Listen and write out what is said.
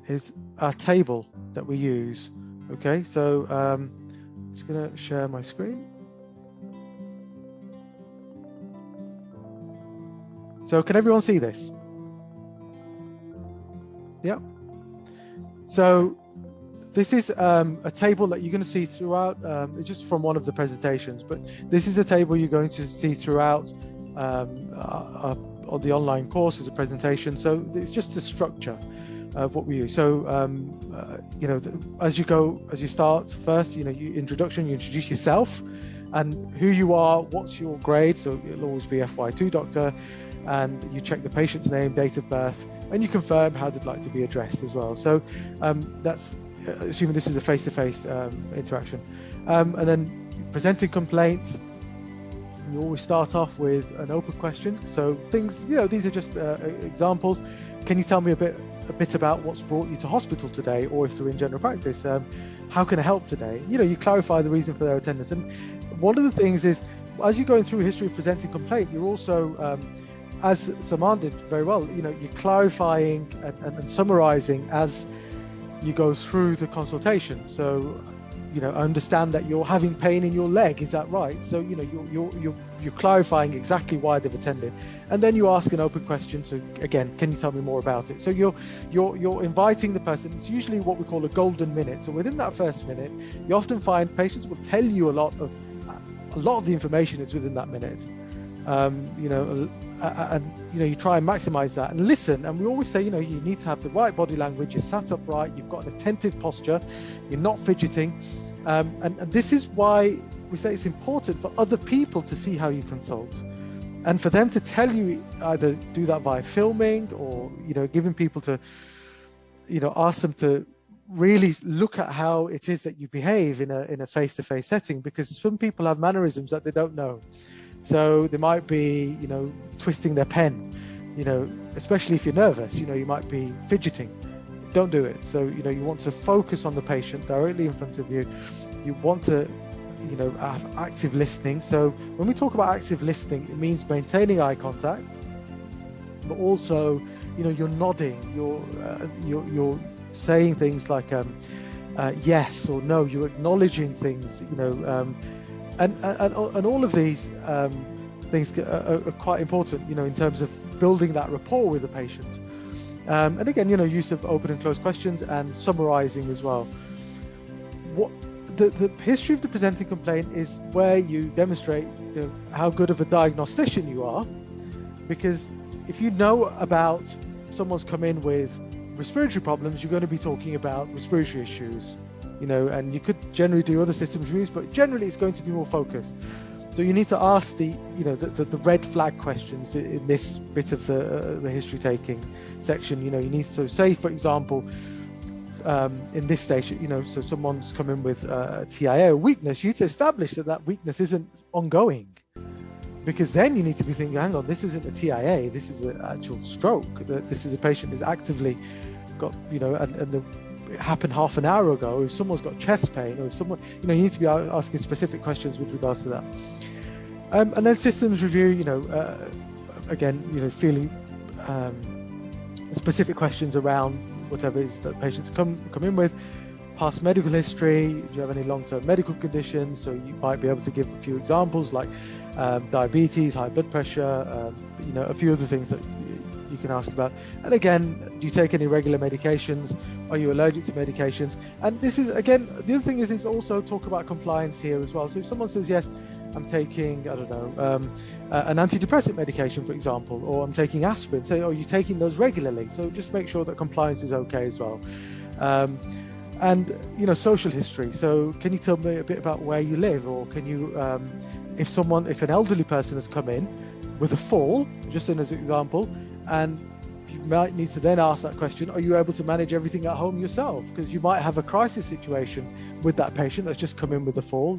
is our table that we use. Okay, so I'm just going to share my screen. So can everyone see this? Yeah. So this is a table that you're going to see throughout. It's just from one of the presentations, but this is a table you're going to see throughout on the online course as a presentation. So it's just the structure of what we use. So you know, as you start first, you know, you introduce yourself and who you are, what's your grade. So it'll always be FY2 doctor, and you check the patient's name, date of birth, and you confirm how they'd like to be addressed as well. So that's assuming this is a face-to-face interaction. And then presenting complaints, you always start off with an open question. So things, you know, these are just examples. Can you tell me a bit about what's brought you to hospital today, or if they're in general practice, how can I help today? You know, you clarify the reason for their attendance. And one of the things is, as you're going through history of presenting complaint, you're also, as Saman did very well, you know, you're clarifying and summarizing as you go through the consultation. So, you know, I understand that you're having pain in your leg, is that right? So, you know, you're clarifying exactly why they've attended, and then you ask an open question. So again, can you tell me more about it? So you're inviting the person. It's usually what we call a golden minute. So within that first minute, you often find patients will tell you a lot of the information is within that minute. You know, and you know, you try and maximize that and listen. And we always say, you know, you need to have the right body language. You're sat upright. You've got an attentive posture. You're not fidgeting. And this is why we say it's important for other people to see how you consult, and for them to tell you, either do that by filming, or, you know, giving people to, you know, ask them to really look at how it is that you behave in a face-to-face setting, because some people have mannerisms that they don't know. So they might be, you know, twisting their pen, you know, especially if you're nervous, you know, you might be fidgeting. Don't do it. So, you know, you want to focus on the patient directly in front of you. You want to, you know, have active listening. So when we talk about active listening, it means maintaining eye contact, but also, you know, you're nodding, you're saying things like yes or no, you're acknowledging things, you know, and all of these things are quite important, you know, in terms of building that rapport with the patient. And again, you know, use of open and closed questions and summarizing as well. What the history of the presenting complaint is where you demonstrate, you know, how good of a diagnostician you are, because if you know about someone's come in with respiratory problems, you're going to be talking about respiratory issues, you know, and you could generally do other systems reviews, but generally it's going to be more focused. So you need to ask the red flag questions in this bit of the history taking section. You know, you need to say, for example, in this stage, you know, so someone's come in with a TIA, a weakness, you need to establish that weakness isn't ongoing, because then you need to be thinking, hang on, this isn't a TIA, this is an actual stroke. This is a patient who's actively got, you know, it happened half an hour ago. If someone's got chest pain, or if someone, you know, you need to be asking specific questions with regards to that. And then systems review, you know, again, you know, feeling specific questions around whatever it is that patients come in with. Past medical history, do you have any long-term medical conditions? So you might be able to give a few examples like diabetes, high blood pressure, you know, a few other things that you can ask about. And again, do you take any regular medications? Are you allergic to medications? And this is, again, the other thing is it's also talk about compliance here as well. So if someone says, yes, I'm taking, I don't know, an antidepressant medication, for example, or I'm taking aspirin, say, are you taking those regularly? So just make sure that compliance is okay as well. And, you know, social history. So can you tell me a bit about where you live? Or can you, if an elderly person has come in with a fall, just as an example, and you might need to then ask that question, are you able to manage everything at home yourself? Because you might have a crisis situation with that patient that's just come in with a fall.